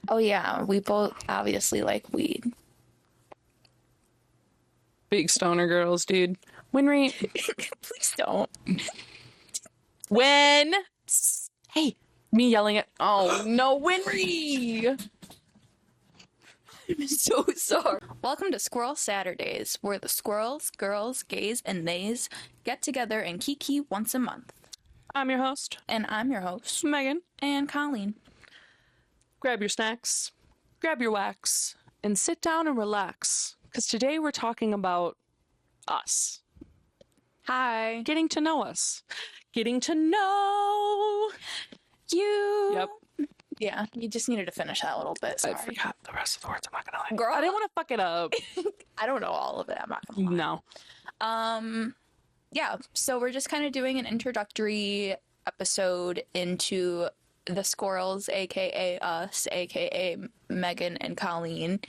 Oh yeah, we both obviously like weed. Big stoner girls, dude. Winry, Please don't. when? Hey, me yelling at. Oh no, Winry! I'm so sorry. Welcome to Squirrel Saturdays, where the squirrels, girls, gays, and theys get together and kiki once a month. I'm your host, And I'm your host, Megan. and Colleen. Grab your snacks, grab your wax, and sit down and relax. Because today we're talking about us. Hi. Getting to know us. Getting to know You. Yep. Yeah, you just needed to finish that a little bit. Sorry. I forgot the rest of the words. I'm not gonna lie. Girl. I didn't want to fuck it up. I don't know all of it. I'm not gonna lie. No. Yeah, so we're just kind of doing an introductory episode into the Squirrels, aka us, aka Megan and Colleen.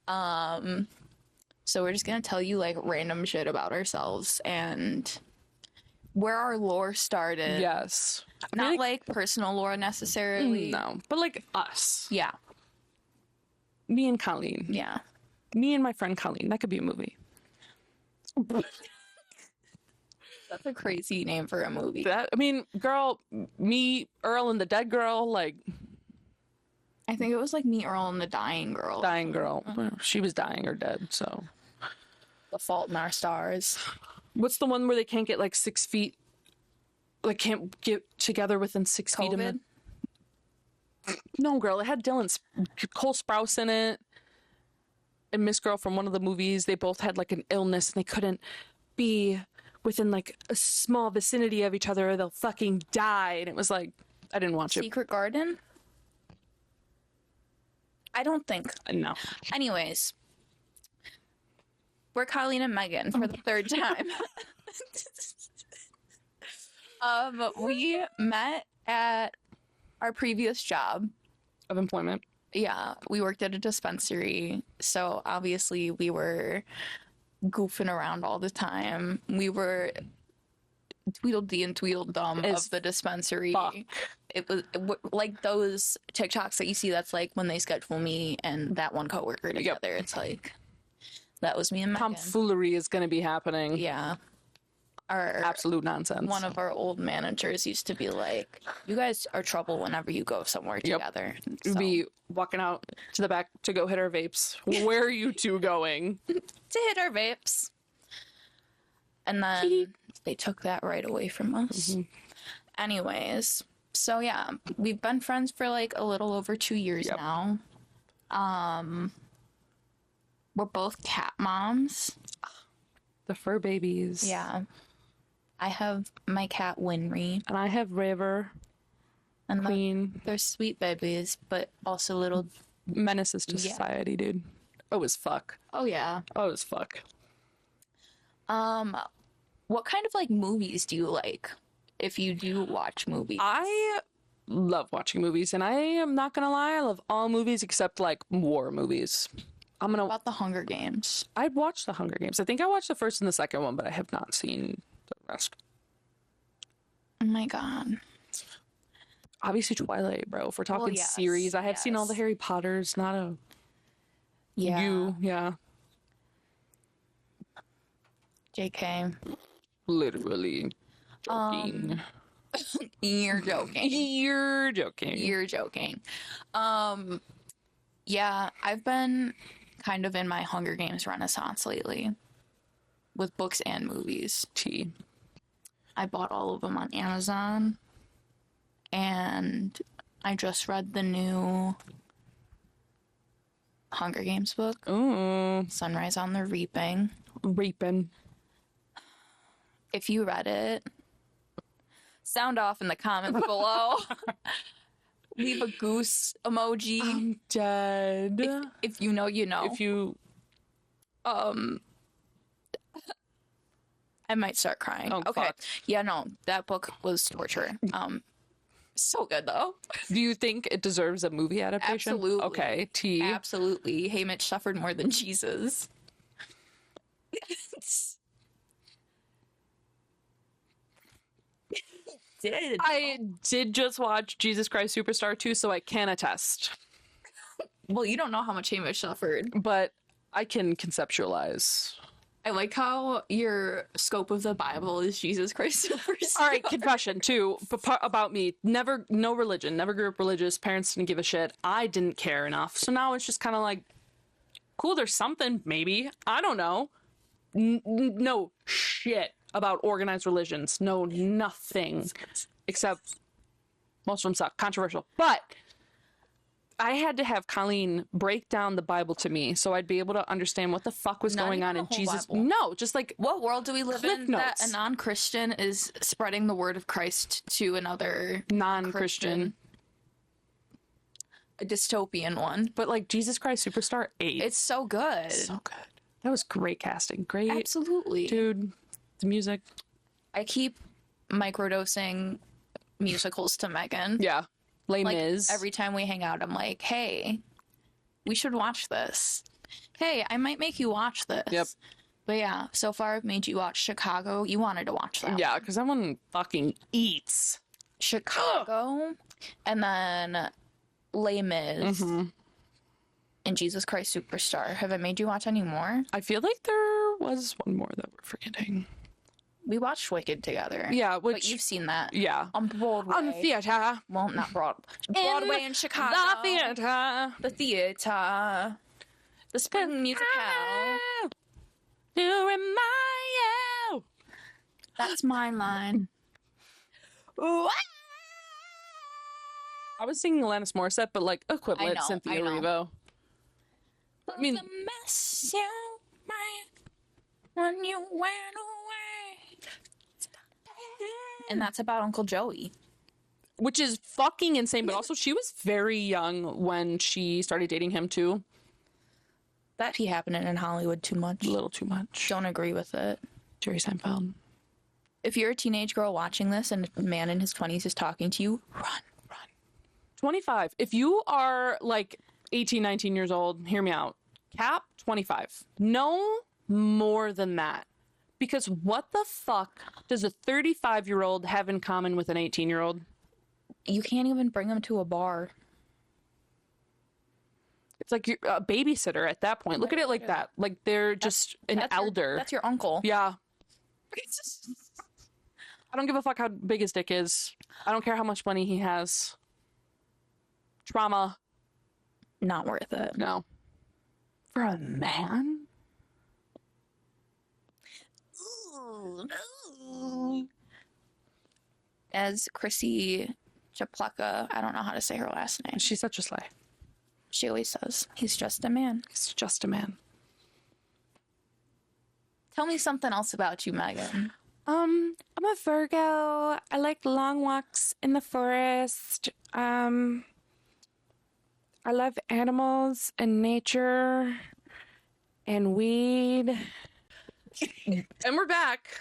So we're just gonna tell you like random shit about ourselves and where our lore started. Yes. Not like personal lore necessarily. No. But like us. Yeah. Me and Colleen. Yeah. Me and my friend Colleen. That could be a movie. That's a crazy name for a movie. Girl, me, Earl, and the dead girl, like. I think it was like Me, Earl, and the Dying Girl. Dying girl. She was dying or dead, so. The Fault in Our Stars. What's the one where they can't get like 6 feet? Like, can't get together within 6 feet of COVID? it? No, girl. It had Cole Sprouse in it. And Miss Girl from one of the movies. They both had like an illness and they couldn't be within like a small vicinity of each other or they'll fucking die. And it was like, I didn't watch it. Secret Garden? I don't think. No. Anyways, we're Colleen and Megan for the third time. We met at our previous job. Of employment. Yeah, we worked at a dispensary, so obviously we were goofing around all the time. We were Tweedledee and Tweedledum of the dispensary. Fuck. It was like those TikToks that you see that's like when they schedule me and that one coworker together. Yep. It's like, that was me and Megan. Tomfoolery is going to be happening. Yeah. Our absolute nonsense. One of our old managers used to be like, you guys are trouble whenever you go somewhere together. We'd be walking out to the back to go hit our vapes. Where are you two going? To hit our vapes. And then they took that right away from us. Mm-hmm. Anyways, so yeah, we've been friends for like a little over 2 years now. We're both cat moms. The fur babies. Yeah. I have my cat Winry. And I have River. And Queen. They're sweet babies, but also little menaces to society, dude. Oh as fuck. Oh yeah. Oh as fuck. What kind of like movies do you like? If you do watch movies. I love watching movies, and I am not gonna lie, I love all movies except like war movies. What about the Hunger Games? I'd watch the Hunger Games. I think I watched the first and the second one, but I have not seen the rest. Oh my god. Obviously Twilight, bro. If we're talking series, I have seen all the Harry Potters, not a... Yeah. Yeah. JK. Literally. Joking. You're joking. You're joking. You're joking. Yeah, I've been kind of in my Hunger Games renaissance lately. With books and movies. I bought all of them on Amazon. And I just read the new Hunger Games book. Ooh. Sunrise on the Reaping. If you read it, sound off in the comments below. Leave a goose emoji. I'm dead. If you know, you know. If you... I might start crying. Oh, okay. fuck. Yeah, no, that book was torture. So good though. Do you think it deserves a movie adaptation? Absolutely. Okay. Absolutely. Haymitch suffered more than Jesus. I did just watch Jesus Christ Superstar 2, so I can attest. Well, you don't know how much Hamish suffered. but I can conceptualize. I like how your scope of the Bible is Jesus Christ Superstar. All right, confession too, about me. No religion. Never grew up religious. Parents didn't give a shit. I didn't care enough. So now it's just kind of like, cool, there's something, maybe. I don't know. No shit about organized religions. No, nothing. Except most of them suck. Controversial. But I had to have Colleen break down the Bible to me so I'd be able to understand what the fuck was going on in Jesus. Bible. No, just like, what world do we live in notes. that a non-Christian is spreading the word of Christ to another non-Christian, a dystopian one? but like Jesus Christ Superstar 8. It's so good. So good. That was great casting. Great. Absolutely. Dude, the music. I keep microdosing musicals to Megan. Yeah. Les Like, Mis. every time we hang out, I'm like, hey, we should watch this. Hey, I might make you watch this. Yep. But yeah, so far I've made you watch Chicago. You wanted to watch that. Yeah, because that one fucking eats. Chicago. And then Les Mis. And Jesus Christ Superstar. Have I made you watch any more? I feel like there was one more that we're forgetting. We watched Wicked together. Yeah, which... But you've seen that. Yeah. On Broadway. On theater. Well, not Broadway in Chicago. The theater. The theater. The spring musical. To remind you. That's my line. What? I was singing Alanis Morissette, but like equivalent I Cynthia know. Erivo. I mean, the mess you made when you went away. And that's about Uncle Joey. which is fucking insane, but also she was very young when she started dating him too. That he happening in Hollywood too much. A little too much. Don't agree with it. Jerry Seinfeld. If you're a teenage girl watching this and a man in his 20s is talking to you, run. 25. If you are like 18, 19 years old, hear me out. Cap 25. No more than that. Because what the fuck does a 35-year-old have in common with an 18-year-old? You can't even bring him to a bar. It's like you're a babysitter at that point. Look at it like that. Like they're just an elder. That's your uncle. Yeah. I don't give a fuck how big his dick is. I don't care how much money he has. Trauma. Not worth it. No. For a man? As Chrissy Chapleka, I don't know how to say her last name. She's such a slay. She always says, he's just a man. He's just a man. Tell me something else about you, Megan. I'm a Virgo. I like long walks in the forest. I love animals and nature and weed. And we're back.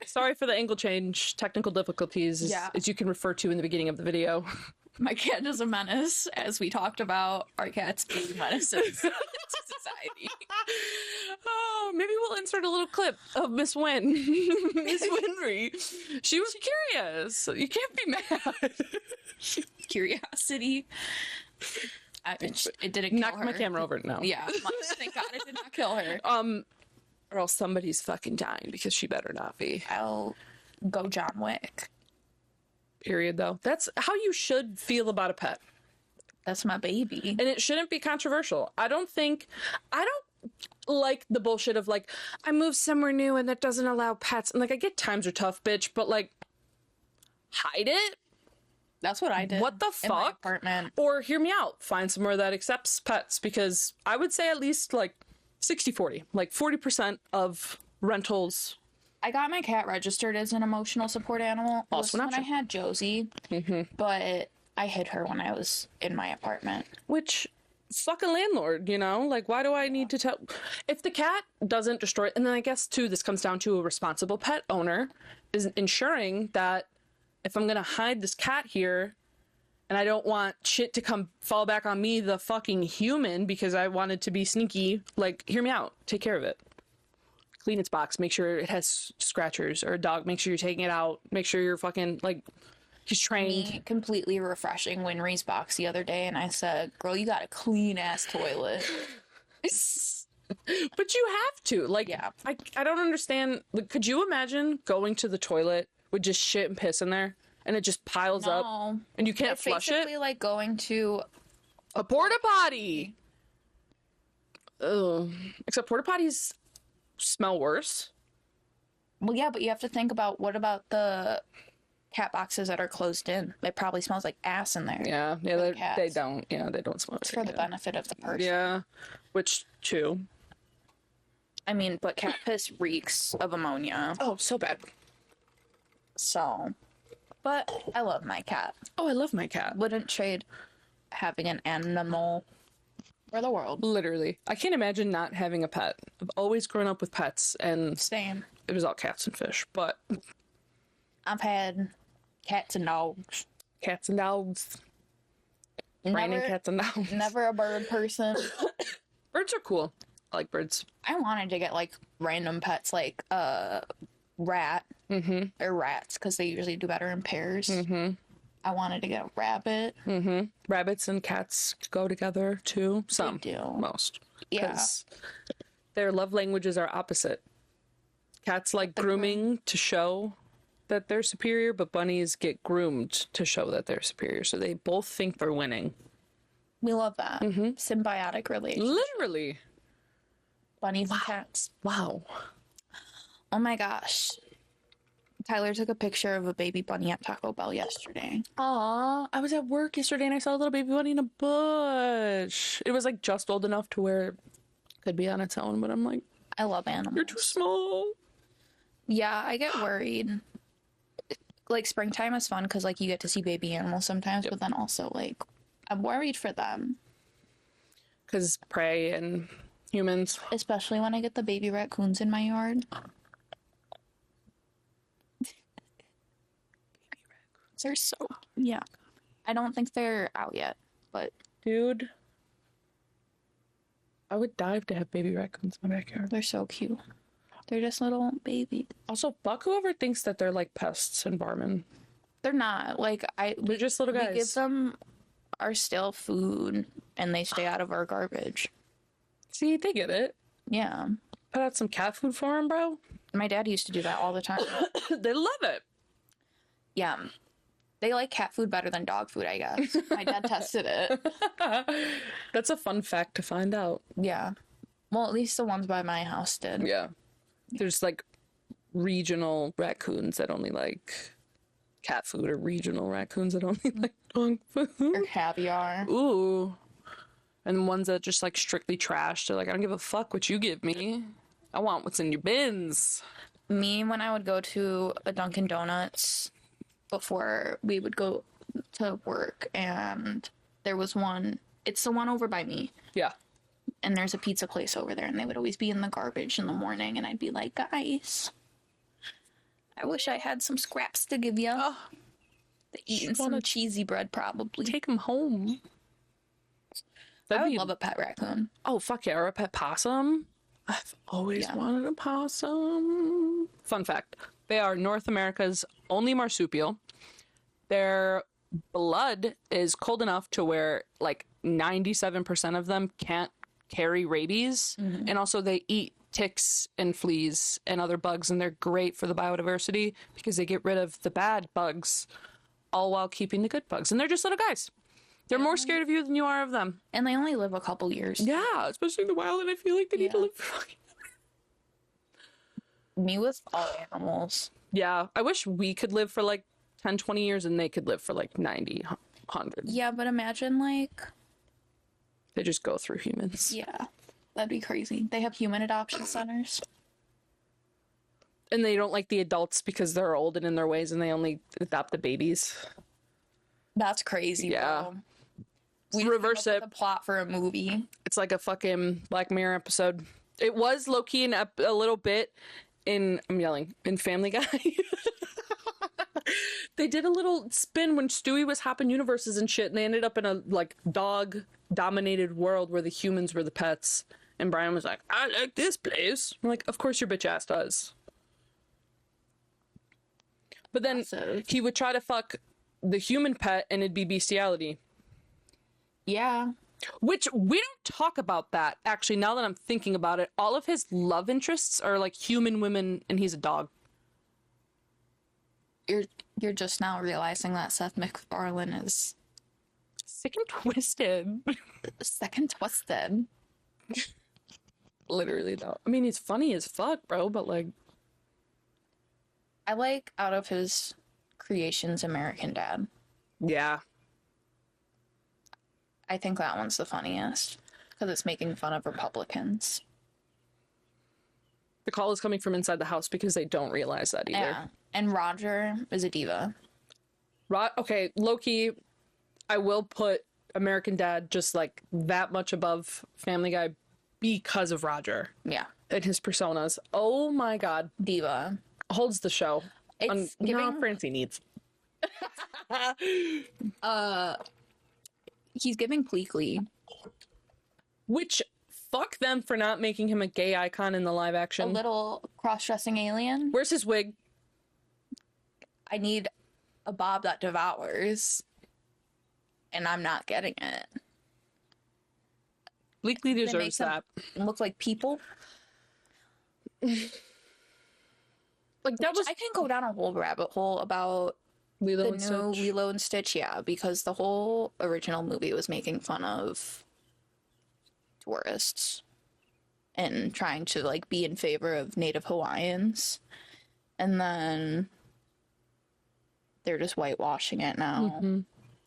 Sorry for the angle change. Technical difficulties, Yeah. as you can refer to in the beginning of the video. My cat is a menace, as we talked about our cats being menaces to society. Oh, maybe we'll insert a little clip of Miss Wynn. Miss Winry. She was curious. You can't be mad. Curiosity. It didn't kill Knocked her. my camera over. No. Yeah, thank God it did not kill her. Or else somebody's fucking dying because she better not be. I'll go John Wick. Period, though. That's how you should feel about a pet. That's my baby. And it shouldn't be controversial. I don't like the bullshit of like, I moved somewhere new and that doesn't allow pets. And like, I get times are tough, bitch, but like, hide it? That's what I did. What the in my fuck? apartment. Or hear me out. Find somewhere that accepts pets, because I would say at least like 60-40. Like 40% of rentals. I got my cat registered as an emotional support animal. Also an when I option. had Josie, but I hid her when I was in my apartment. Which, fucking landlord, you know? Like, why do I need to tell? If the cat doesn't destroy... And then I guess, too, this comes down to a responsible pet owner is ensuring that if I'm gonna hide this cat here and I don't want shit to come fall back on me, the fucking human, because I wanted to be sneaky, like, hear me out. Take care of it. Clean its box. Make sure it has scratchers. Or a dog, make sure you're taking it out. Make sure you're fucking, like... He's trained. Me completely refreshing Winry's box the other day, and I said, "Girl, you got a clean ass toilet." But you have to. Like, Yeah. I don't understand. Like, could you imagine going to the toilet with just shit and piss in there, and it just piles up, No, and you can't it's flush basically it? like going to A porta potty. Ugh. Except porta potties smell worse. well, yeah, but you have to think about what about the cat boxes that are closed in? It probably smells like ass in there. Yeah, they don't. Yeah, they don't smell. It's for the benefit of the person. Yeah, which too. I mean, but cat piss reeks of ammonia. Oh, so bad. So, but I love my cat. Oh, I love my cat. Wouldn't trade having an animal for the world. Literally, I can't imagine not having a pet. I've always grown up with pets, and Same. it was all cats and fish. But I've had cats and dogs. cats and dogs, raining Never, cats and dogs. never a bird person. Birds are cool. I like birds. I wanted to get like random pets, like a rat or rats, because they usually do better in pairs. I wanted to get a rabbit. Rabbits and cats go together too. Some do. most. Yeah. 'Cause their love languages are opposite. Cats like grooming to show that they're superior, but bunnies get groomed to show that they're superior. So they both think they're winning. We love that. Symbiotic relationship. Literally. Bunnies and cats. Wow. Oh my gosh. Tyler took a picture of a baby bunny at Taco Bell yesterday. Aw, I was at work yesterday and I saw a little baby bunny in a bush. It was like just old enough to where it could be on its own, but I'm like, I love animals. you're too small. Yeah, I get worried. Like springtime is fun because like you get to see baby animals sometimes, but then also like I'm worried for them. Because prey and humans. Especially when I get the baby raccoons in my yard. They're so, yeah. I don't think they're out yet, but Dude. I would dive to have baby raccoons in my backyard. they're so cute. They're just little babies. Also, fuck whoever thinks that they're like pests in Barman. They're not. Like, They're just little guys. we give them our stale food and they stay out of our garbage. See, they get it. Yeah. Put out some cat food for them, bro. My dad used to do that all the time. They love it. Yeah. They like cat food better than dog food, I guess. My dad tested it. That's a fun fact to find out. Yeah. Well, at least the ones by my house did. Yeah. There's like regional raccoons that only like cat food, or regional raccoons that only like dog food. Or caviar. Ooh. And ones that just like strictly trash. They're like, I don't give a fuck what you give me. I want what's in your bins. Me, when I would go to a Dunkin' Donuts before we would go to work, and there was one, it's the one over by me. Yeah. And there's a pizza place over there, and they would always be in the garbage in the morning, and I'd be like, guys, I wish I had some scraps to give you. Oh, They eating some cheesy bread, probably. take them home. I would love a pet raccoon. Oh, fuck yeah. Or a pet possum. I've always wanted a possum. Fun fact. They are North America's only marsupial. Their blood is cold enough to where like 97% of them can't carry rabies. And also they eat ticks and fleas and other bugs, and they're great for the biodiversity because they get rid of the bad bugs all while keeping the good bugs. And they're just little guys. They're more scared of you than you are of them. And they only live a couple years. Yeah, especially in the wild, and I feel like they need to live for fucking... Me with all animals. Yeah, I wish we could live for like 10, 20 years and they could live for like 90, 100. Yeah, but imagine like... They just go through humans. Yeah, that'd be crazy. They have human adoption centers. And they don't like the adults because they're old and in their ways, and they only adopt the babies. That's crazy, Yeah. bro. We Reverse it. The plot for a movie. It's like a fucking Black Mirror episode. It was low-key in a little bit in, I'm yelling, in Family Guy. They did a little spin when Stewie was hopping universes and shit, and they ended up in a like dog-dominated world where the humans were the pets. And Brian was like, I like this place. I'm like, of course your bitch ass does. But then Massive. he would try to fuck the human pet and it'd be bestiality. Yeah. Which we don't talk about that, actually, now that I'm thinking about it. All of his love interests are like human women and he's a dog. You're just now realizing that Seth MacFarlane is Sick and twisted. second twisted. Literally, though. I mean, he's funny as fuck, bro, but like... I like, out of his creations, American Dad. Yeah. I think that one's the funniest because it's making fun of Republicans. The call is coming from inside the house because they don't realize that either. Yeah. And Roger is a diva. Okay, low-key, I will put American Dad just like that much above Family Guy because of Roger. Yeah. And his personas. Oh my god. Diva. Holds the show. It's No, Francie needs. He's giving Pleakley. Which, fuck them for not making him a gay icon in the live A action. little cross-dressing alien. Where's his wig? I need a Bob that devours. And I'm not getting it. Bleakley They deserves make that. them look like people. Like, that was I can go down a whole rabbit hole about Lilo the and new Stitch. Lilo and Stitch, yeah, because the whole original movie was making fun of tourists and trying to like be in favor of Native Hawaiians, and then they're just whitewashing it now.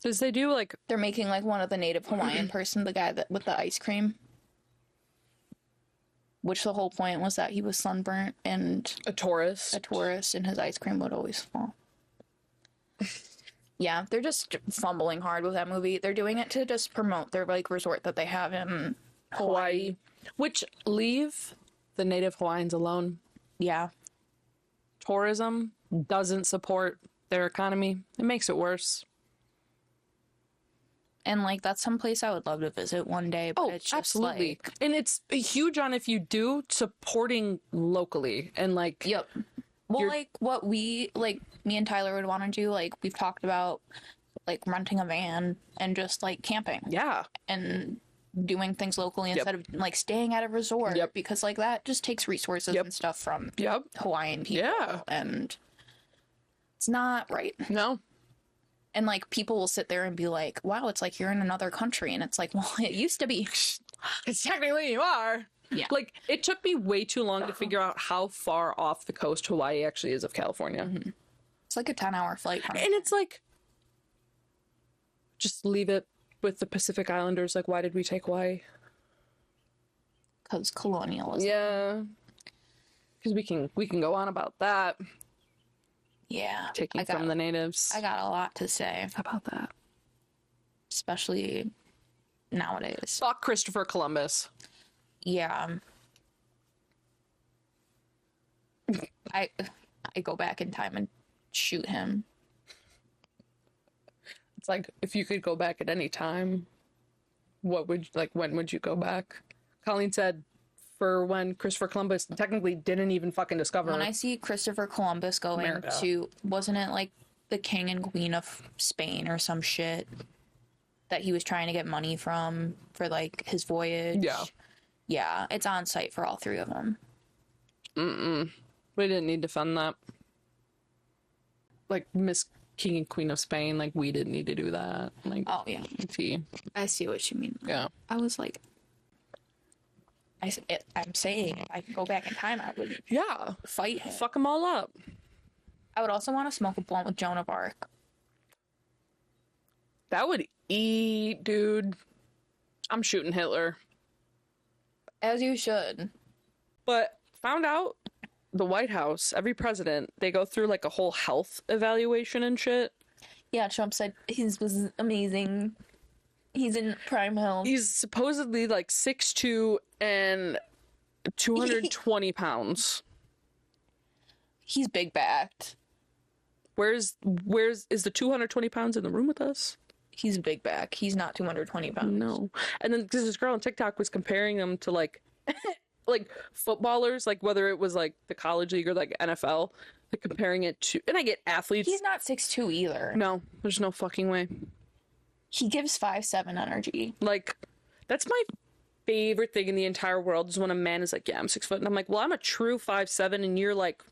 Does they do like They're making like one of the Native Hawaiian person, the guy that with the ice cream, which the whole point was that he was sunburnt and a tourist? a tourist and his ice cream would always fall. Yeah, they're just fumbling hard with that movie. They're doing it to just promote their like resort that they have in Hawaii. Which, leave the Native Hawaiians alone. Yeah. Tourism doesn't support their economy. It makes it worse. And like that's some place I would love to visit one day, but it's just absolutely. like, And it's huge on, if you do, supporting locally and like yep. Well, like what we like me and Tyler would want to do, like we've talked about like renting a van and just like camping. Yeah. And doing things locally instead of like staying at a resort, because like that just takes resources and stuff from Hawaiian people. Yeah. And it's not right. No. And like people will sit there and be like, wow, it's like you're in another country. And it's like, well, it used to be. It's technically you are. Yeah. Like, it took me way too long to figure out how far off the coast Hawaii actually is of California. It's like a 10-hour flight. And it's like, just leave it with the Pacific Islanders. Like, why did we take Hawaii? Because colonialism. Yeah. Because we can go on about that. Yeah. Taking from the natives. I got a lot to say about that. Especially nowadays. Fuck Christopher Columbus. Yeah. I go back in time and shoot him. It's like, if you could go back at any time, what would, like, when would you go back? Colleen said for when Christopher Columbus technically didn't even fucking discover When I see Christopher Columbus going America. to, wasn't it like the king and queen of Spain or some shit that he was trying to get money from for like his voyage? Yeah. Yeah, it's on site for all three of them. We didn't need to fund that. Like, Miss King and Queen of Spain, like, we didn't need to do that. Like, Oh, yeah. gee. I see what you mean. Yeah. I was like, I'm saying if I could go back in time, I would Yeah. fight him. Fuck them all up. I would also want to smoke a blunt with Joan of Arc. That would eat, dude. I'm shooting Hitler. As you should. But found out the White House, every president, they go through like a whole health evaluation and shit. Yeah, Trump said his was amazing. He's in prime health. He's supposedly like 6'2" and 220 pounds. He's big backed. Where's is the 220 pounds in the room with us? He's big back. He's not 220 pounds. No. And then because this girl on TikTok was comparing him to like like footballers, like whether it was like the college league or like NFL, like comparing it to, and I get athletes. He's not 6'2" either. No, there's no fucking way. He gives 5'7" energy. Like, that's my favorite thing in the entire world is when a man is like, yeah, I'm 6 foot. And I'm like, well, I'm a true 5'7", and you're like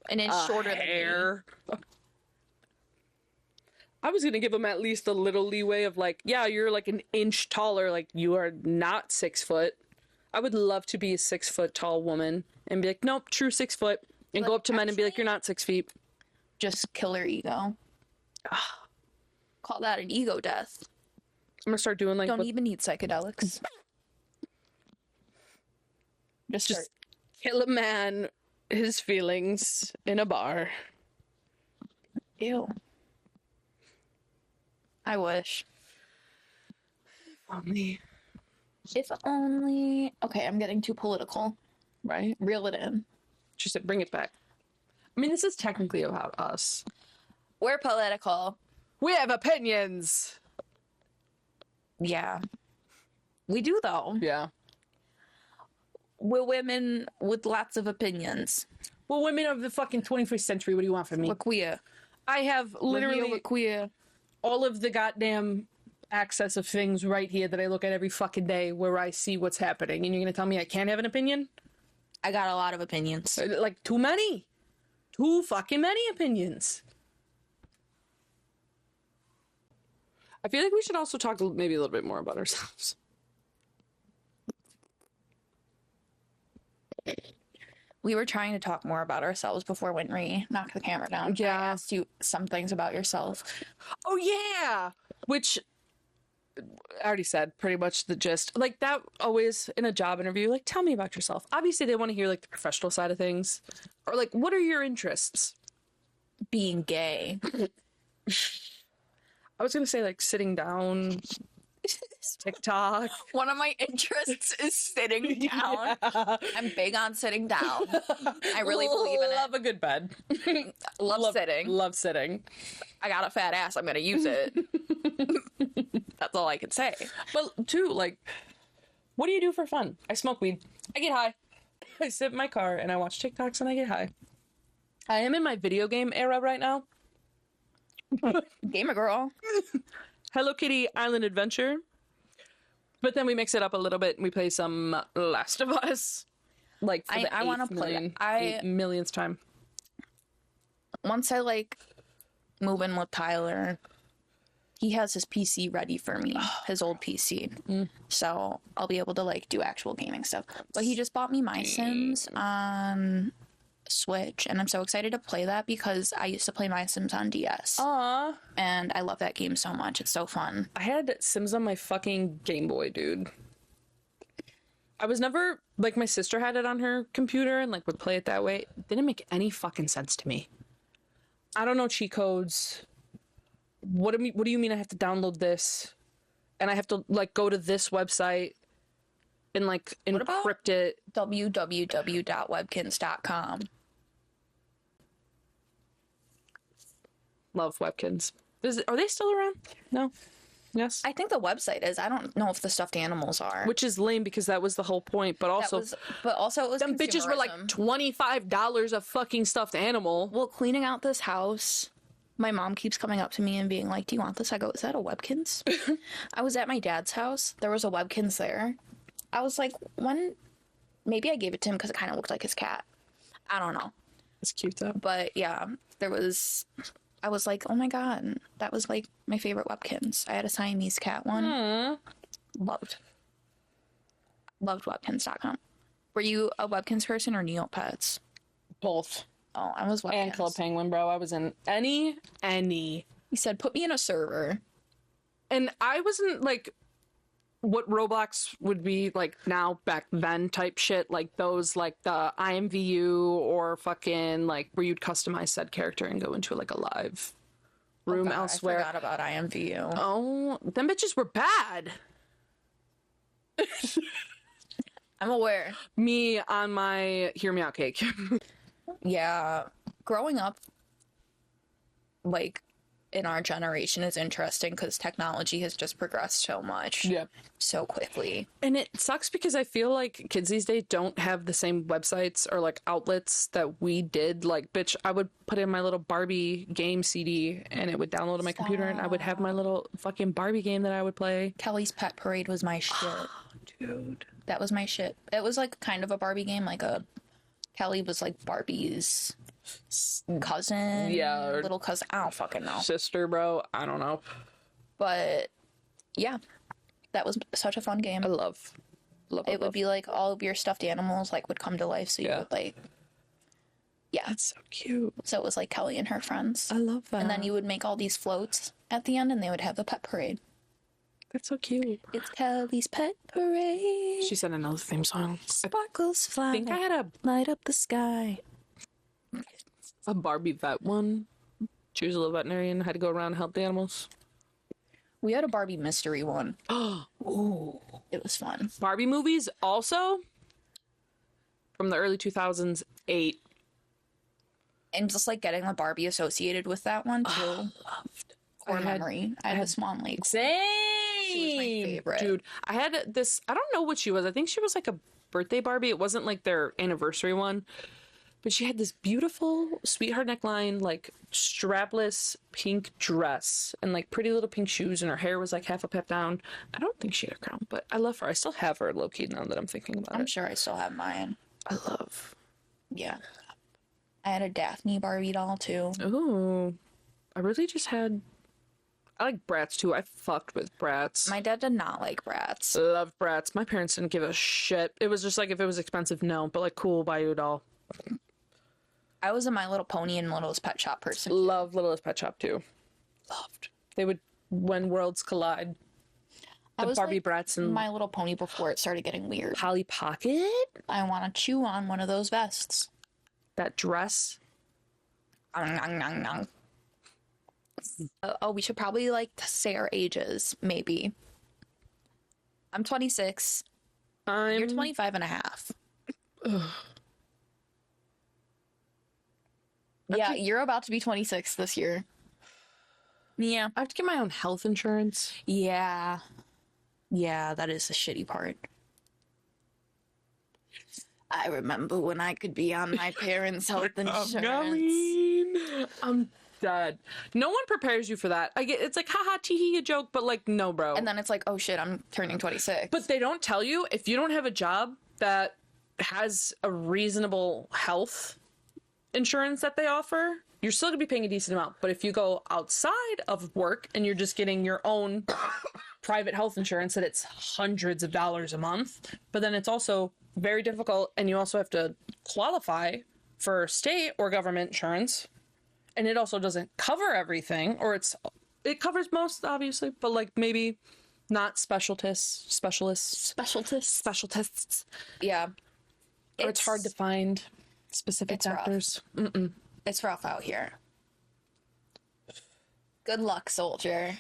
an inch shorter than me. I was gonna give him at least a little leeway of like, yeah, you're like an inch taller. Like, you are not 6 foot. I would love to be a 6 foot tall woman and be like, nope, true 6 foot. And go up to men and be like, you're not 6 feet. Just kill their ego. Call that an ego death. I'm gonna start doing like... Don't even need psychedelics. Just kill a man, his feelings, in a bar. Ew. I wish. Only. If only... Okay, I'm getting too political. Right? Reel it in. Just bring it back. I mean, this is technically about us. We're political. We have opinions! Yeah. We do, though. Yeah. We're women with lots of opinions. Well, women of the fucking 21st century, what do you want from me? We're queer. I have literally We're queer. all of the goddamn access of things right here that I look at every fucking day where I see what's happening. And you're gonna tell me I can't have an opinion? I got a lot of opinions. Like, too many. Too fucking many opinions. I feel like we should also talk maybe a little bit more about ourselves. We were trying to talk more about ourselves before Winry knocked the camera down. Yeah. I asked you some things about yourself. Oh, yeah! Which, I already said pretty much the gist. Like, that always in a job interview, like, tell me about yourself. Obviously, they want to hear, like, the professional side of things. Or, like, what are your interests? Being gay. I was gonna say, like, sitting down, TikTok. One of my interests is sitting down. Yeah. I'm big on sitting down. I really believe in Love a good bed. love sitting. Love sitting. I got a fat ass. I'm gonna use it. That's all I can say. But, too, like, what do you do for fun? I smoke weed. I get high. I sit in my car and I watch TikToks and I get high. I am in my video game era right now. Gamer girl. Hello Kitty Island Adventure. But then we mix it up a little bit and we play some Last of Us. Like, for the I want to play that. millionth time. Once I like move in with Tyler, he has his PC ready for me, his old PC. So I'll be able to like do actual gaming stuff. But he just bought me My Sims on Switch, and I'm so excited to play that because I used to play My Sims on DS. Aww. And I love that game so much. It's so fun. I had Sims on my fucking Game Boy, dude. I was never, like, my sister had it on her computer and, like, would play it that way. It didn't make any fucking sense to me. I don't know cheat codes. What do you mean I have to download this? And I have to, like, go to this website and, like, encrypt it. www.webkins.com. Love Webkins. Are they still around? No? Yes? I think the website is. I don't know if the stuffed animals are. Which is lame because that was the whole point, but also... it was them bitches were like $25 a fucking stuffed animal. Well, cleaning out this house, my mom keeps coming up to me and being like, do you want this? I go, is that a Webkins? I was at my dad's house. There was a Webkins there. I was like, maybe I gave it to him because it kind of looked like his cat. I don't know. It's cute though. But yeah, I was like, oh my god, that was like my favorite Webkins. I had a Siamese cat one. Loved Webkins.com. Were you a Webkins person or Neopets? Both. Oh, I was Webkins. And Club Penguin, bro. I was in any. He said, put me in a server. And I wasn't like what Roblox would be like now back then type shit, like those, like the IMVU or fucking like where you'd customize said character and go into like a live room elsewhere. I forgot about IMVU. Oh, them bitches were bad. I'm aware. Me on my Hear Me Out cake. Yeah. Growing up, like, in our generation is interesting because technology has just progressed so much Yeah. so quickly. And it sucks because I feel like kids these days don't have the same websites or like outlets that we did. Like, bitch, I would put in my little Barbie game CD and it would download on my computer and I would have my little fucking Barbie game that I would play. Kelly's Pet Parade was my shit. Dude. That was my shit. It was like kind of a Barbie game, like a Kelly was like Barbie's cousin, or little cousin. I don't fucking know. Sister, bro. I don't know. But yeah, that was such a fun game. I love It would be like all of your stuffed animals like would come to life, so you would like, yeah. That's so cute. So it was like Kelly and her friends. I love that. And then you would make all these floats at the end, and they would have a pet parade. That's so cute. It's Kelly's Pet Parade. She said another theme song. Sparkles fly. I think I had light up the sky. a Barbie vet one. She was a little veterinarian, had to go around and help the animals. We had a Barbie mystery one. Ooh. It was fun. Barbie movies also from the early 2000s, 8. And just like getting the Barbie associated with that one too. Loved. Core memory. I had the Swan Lake. Same. She was my favorite. Dude, I had this, I don't know what she was. I think she was like a birthday Barbie. It wasn't like their anniversary one. But she had this beautiful sweetheart neckline, like strapless pink dress and like pretty little pink shoes, and her hair was like half up, half down. I don't think she had a crown, but I love her. I still have her low key now that I'm thinking about I'm it. sure I still have mine. I love. Yeah. I had a Daphne Barbie doll too. Ooh. I really just had. I like Bratz too. I fucked with Bratz. My dad did not like Bratz. Love Bratz. My parents didn't give a shit. It was just like if it was expensive, no. But like, cool, buy you a doll. I was a My Little Pony and Littlest Pet Shop person. Love Littlest Pet Shop too. Loved. They would when worlds collide. I The was Barbie like Bratz and My Little Pony before it started getting weird. Polly Pocket. I want to chew on one of those vests. That dress. Oh, we should probably like say our ages, maybe. I'm 26. You're 25 and a half. Yeah, you're about to be 26 this year. Yeah. I have to get my own health insurance. Yeah. Yeah, that is the shitty part. I remember when I could be on my parents' health insurance. I'm dead. No one prepares you for that. I get it's like haha tee a joke, but like no, bro. And then it's like, oh shit, I'm turning 26. But they don't tell you if you don't have a job that has a reasonable health insurance that they offer, you're still gonna be paying a decent amount. But if you go outside of work and you're just getting your own private health insurance, that it's hundreds of dollars a month, but then it's also very difficult, and you also have to qualify for state or government insurance, and it also doesn't cover everything, or it covers most, obviously, but like maybe not specialists. Yeah. Or it's hard to find specific doctors. It's rough out here. Good luck, soldier.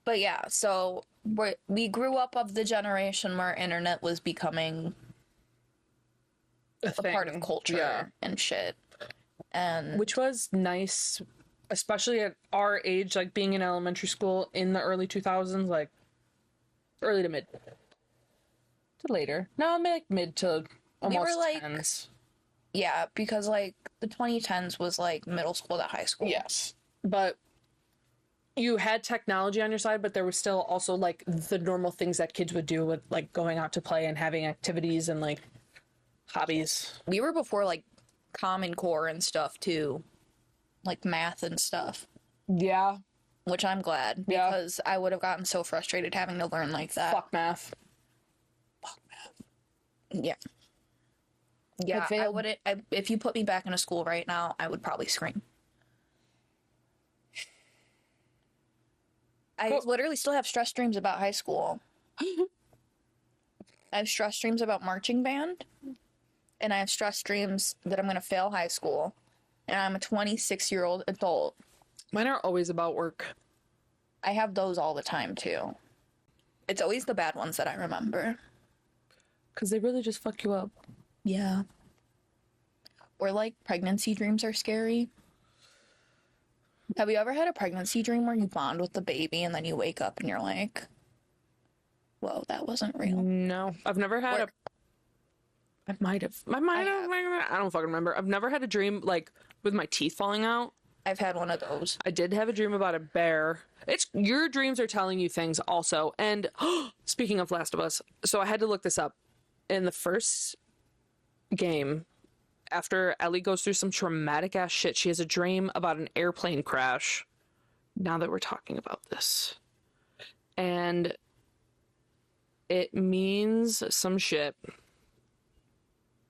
But yeah, so we grew up of the generation where internet was becoming a part of culture and shit. And which was nice, especially at our age, like being in elementary school in the early 2000s, like early to mid to later. No, like mid to almost we were like 10s. Yeah, because like the 2010s was like middle school to high school. Yes. But you had technology on your side, but there was still also like the normal things that kids would do with like going out to play and having activities and like hobbies. We were before like Common Core and stuff too. Like math and stuff. Yeah. Which I'm glad, because I would have gotten so frustrated having to learn like that. Fuck math. Yeah. Yeah, I wouldn't. If you put me back in a school right now, I would probably scream. I literally still have stress dreams about high school. I have stress dreams about marching band, and I have stress dreams that I'm going to fail high school, and I'm a 26-year-old adult. Mine are always about work. I have those all the time, too. It's always the bad ones that I remember. Because they really just fuck you up. Yeah. Or, like, pregnancy dreams are scary. Have you ever had a pregnancy dream where you bond with the baby and then you wake up and you're like, whoa, that wasn't real? No, I've never had I might have. I don't fucking remember. I've never had a dream like with my teeth falling out. I've had one of those. I did have a dream about a bear. It's your dreams are telling you things also. And speaking of Last of Us, so I had to look this up. In the first game, after Ellie goes through some traumatic ass shit, she has a dream about an airplane crash. Now that we're talking about this. And it means some shit.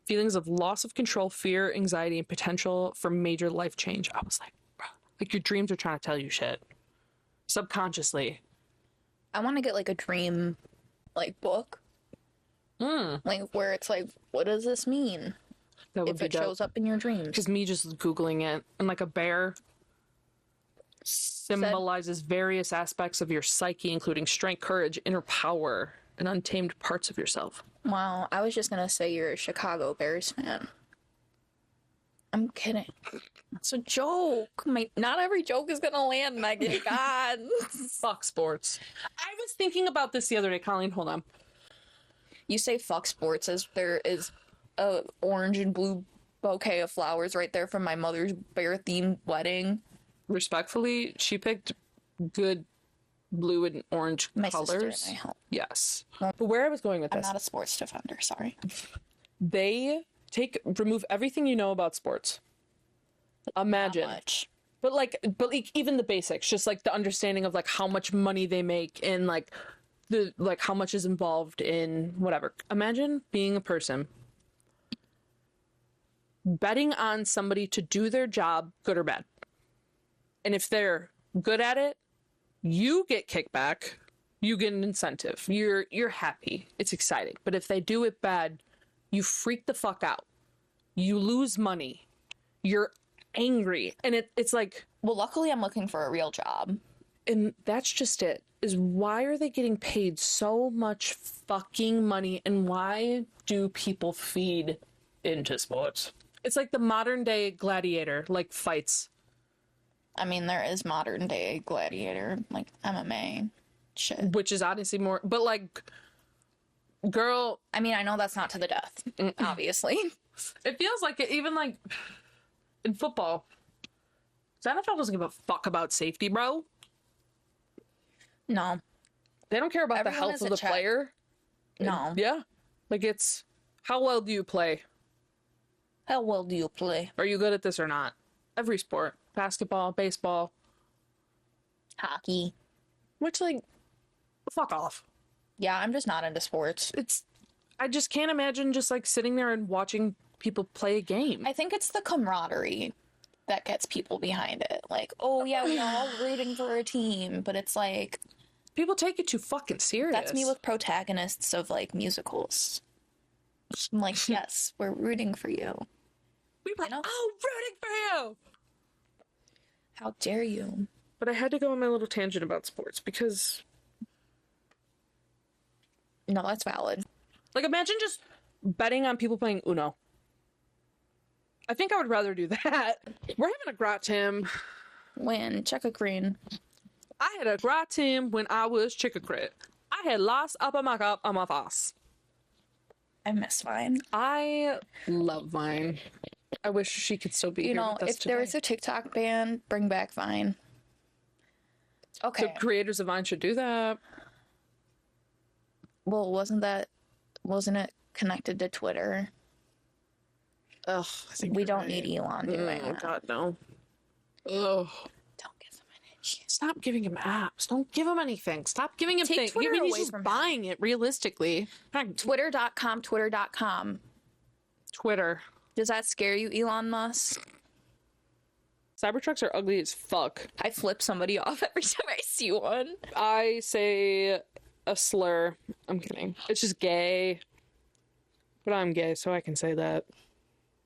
Feelings of loss of control, fear, anxiety, and potential for major life change. I was like, bro, like your dreams are trying to tell you shit. Subconsciously. I want to get like a dream, like book. Like where it's like, what does this mean? That would if be it dope. shows up in your dreams. Because me just Googling it, and like a bear symbolizes various aspects of your psyche, including strength, courage, inner power, and untamed parts of yourself. Wow, I was just gonna say you're a Chicago Bears fan. I'm kidding. It's a joke. Not every joke is gonna land, Megan. God. Fuck sports. I was thinking about this the other day, Colleen. Hold on. You say fuck sports as there is a orange and blue bouquet of flowers right there from my mother's bear-themed wedding. Respectfully, she picked good blue and orange My colors. sister and I helped. Yes. But where I was going with I'm this, not a sports defender, sorry. they remove everything you know about sports. Imagine. Not much. But like even the basics, just like the understanding of like how much money they make and like the like how much is involved in whatever. Imagine being a person betting on somebody to do their job, good or bad. And if they're good at it, you get kickback, you get an incentive. You're happy. It's exciting. But if they do it bad, you freak the fuck out. You lose money. You're angry. And it's like, Well, luckily I'm looking for a real job. and that's just it. Is why are they getting paid so much fucking money, and why do people feed into sports? It's like the modern day gladiator, like fights. I mean, there is modern day gladiator, like MMA shit. Which is honestly more, but like, girl, I mean, I know that's not to the death, obviously. it feels like it, even like in football. The NFL doesn't give a fuck about safety, bro. No. They don't care about Everyone the health is of a the check. player. No. Yeah. Like it's, how well do you play? How well do you play? Are you good at this or not? Every sport. Basketball, baseball. Hockey. Which, like, fuck off. Yeah, I'm just not into sports. I just can't imagine just, like, sitting there and watching people play a game. I think it's the camaraderie that gets people behind it. Like, oh yeah, we're all rooting for a team, but it's like, People take it too fucking serious. that's me with protagonists of like musicals. I'm like, yes, we're rooting for you. We were, You know? oh, rooting for you! How dare you? But I had to go on my little tangent about sports because, No, that's valid. like, imagine just betting on people playing Uno. I think I would rather do that. We're having a gratin. When check a green. I had a gratin when I was chicken-crit. I had lost up on my cup on my face. I miss mine. I love Vine. I wish she could still be You here know, with us if today. there was a TikTok ban, bring back Vine. Okay. The creators of Vine should do that. Well, wasn't it connected to Twitter? Ugh, I think We you're don't right. need Elon doing Oh, that. God, no. Ugh. Don't give him an itch. Stop giving him apps. Don't give him anything. Stop giving him Take things. Twitter Maybe he's away just from him. buying it realistically. Twitter.com. Twitter. Does that scare you, Elon Musk? Cybertrucks are ugly as fuck. I flip somebody off every time I see one. I say a slur. I'm kidding. It's just gay. But I'm gay, so I can say that.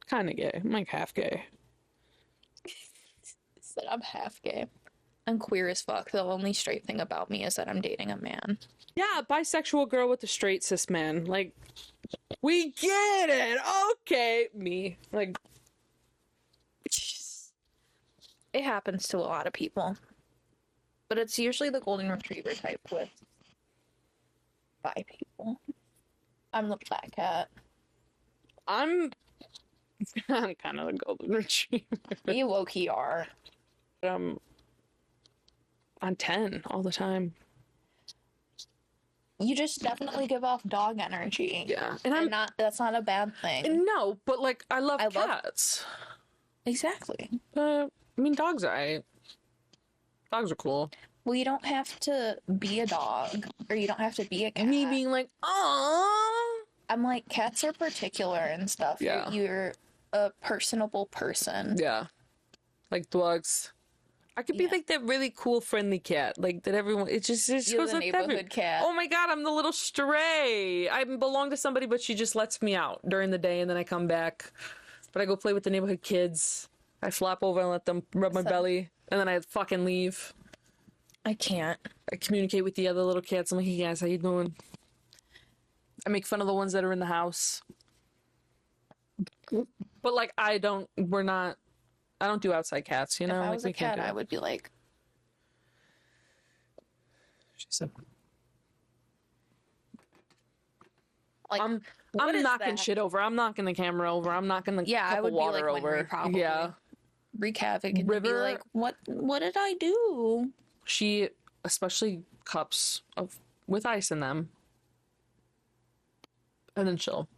Kind of gay. I'm like half gay. Said I'm half gay. I'm queer as fuck. The only straight thing about me is that I'm dating a man. Yeah, bisexual girl with a straight cis man. Like, we get it. Okay. Me. Like, It happens to a lot of people. But it's usually the golden retriever type with bi people. I'm the black cat. I'm kind of the golden retriever. You low-key are. I'm on 10 all the time. You just definitely give off dog energy. Yeah. And that's not a bad thing. No, but like I love cats. Exactly. I mean, dogs are alright. Dogs are cool. Well, you don't have to be a dog, or you don't have to be a cat. Me being like, oh. I'm like, cats are particular and stuff. Yeah. You're a personable person. Yeah. Like dogs. I could be like that really cool, friendly cat. Like that everyone, it just You're goes the like neighborhood cat. Oh my God, I'm the little stray. I belong to somebody, but she just lets me out during the day and then I come back. But I go play with the neighborhood kids. I flop over and let them rub my belly. And then I fucking leave. I can't. I communicate with the other little cats. I'm like, hey guys, how you doing? I make fun of the ones that are in the house. But like, I don't do outside cats, you know? If I like, was a cat, I would be like... She said... Like, I'm knocking shit over. I'm knocking the camera over. I'm knocking the cup I would of water be like over. Winry, probably. Yeah. Wreak havoc and River, be like, what did I do? She, especially cups with ice in them. And then she'll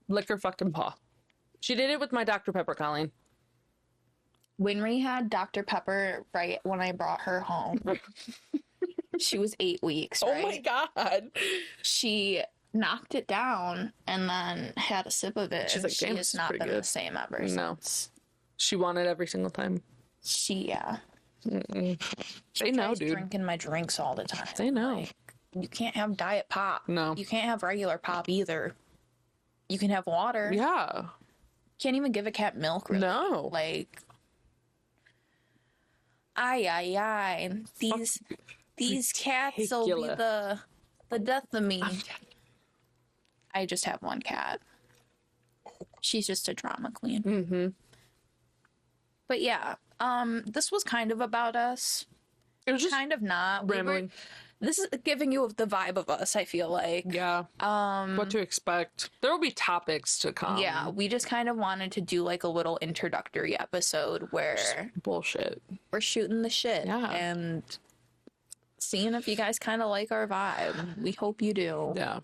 lick her fucking paw. She did it with my Dr. Pepper, Colleen. Winry had Dr. Pepper right when I brought her home. She was 8 weeks, right? Oh my God. She knocked it down and then had a sip of it. She's like, she has not been the same ever since. She won it every single time. Yeah. They She know, tries dude. Drinking my drinks all the time. They know. Like, you can't have diet pop. No. You can't have regular pop either. You can have water. Yeah. Can't even give a cat milk, really. No. Like, ay. These cats will be the death of me. I just have one cat. She's just a drama queen. Mm-hmm. But yeah, this was kind of about us. It was just kind of not. rambling. This is giving you the vibe of us, I feel like. Yeah. What to expect. There will be topics to come. Yeah, we just kind of wanted to do like a little introductory episode where just bullshit. We're shooting the shit. Yeah. And seeing if you guys kind of like our vibe. We hope you do. Yeah.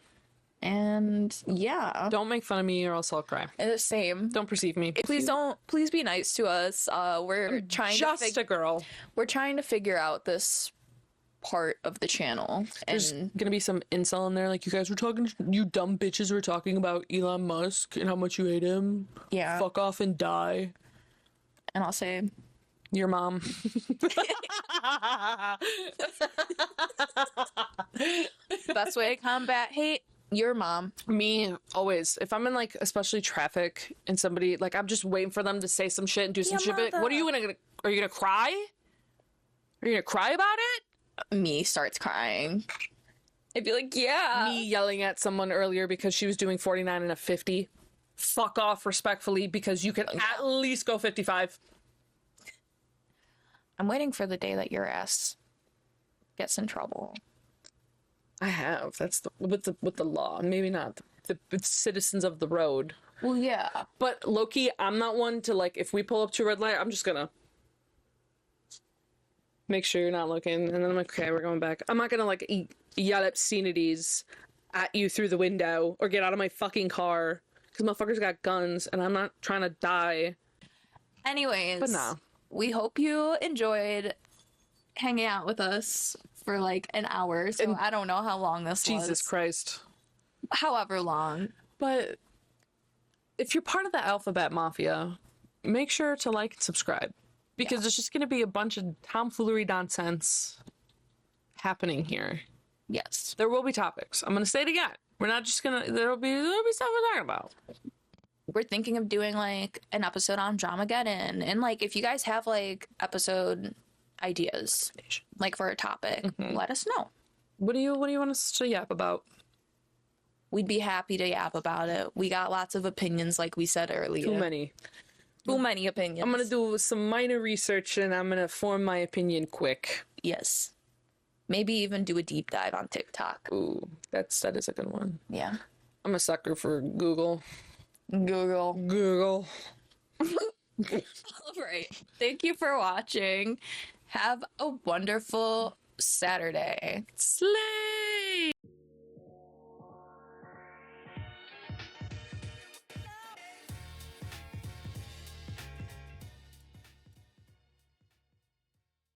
And yeah. Don't make fun of me or else I'll cry. Same. Don't perceive me. Please be nice to us. We're trying just a girl. We're trying to figure out this part of the channel. There's gonna be some incel in there like, you dumb bitches were talking about Elon Musk and how much you hate him. Yeah. Fuck off and die. And I'll say, your mom. best way to combat hate, your mom. Me, always. If I'm in like especially traffic and somebody like, I'm just waiting for them to say some shit and do some shit. But what are you gonna cry? Are you gonna cry about it? Me starts crying. I'd be like, yeah. Me yelling at someone earlier because she was doing 49 and a 50. Fuck off respectfully because you can at least go 55. I'm waiting for the day that your ass gets in trouble. I have. That's with the law. Maybe not the citizens of the road. Well, yeah. But low-key, I'm not one to like, if we pull up to a red light, I'm just gonna make sure you're not looking, and then I'm like, okay, we're going back. I'm not gonna like yell obscenities at you through the window or get out of my fucking car because motherfuckers got guns and I'm not trying to die. Anyways, but no, we hope you enjoyed hanging out with us for like an hour. So I don't know how long this was. Jesus Christ. However long. But if you're part of the Alphabet Mafia, make sure to like and subscribe. Because there's just going to be a bunch of tomfoolery nonsense happening here. Yes. There will be topics. I'm going to say it again. We're not just going to... There'll be stuff we're talking about. We're thinking of doing, like, an episode on Dramageddon. And, like, if you guys have, like, episode ideas, like, for a topic, let us know. What do you want us to yap about? We'd be happy to yap about it. We got lots of opinions, like we said earlier. Too many. Too many opinions. I'm gonna do some minor research and I'm gonna form my opinion quick. Yes. Maybe even do a deep dive on TikTok. Ooh, that is a good one. Yeah. I'm a sucker for Google. Google. All right. Thank you for watching. Have a wonderful Saturday. Slay!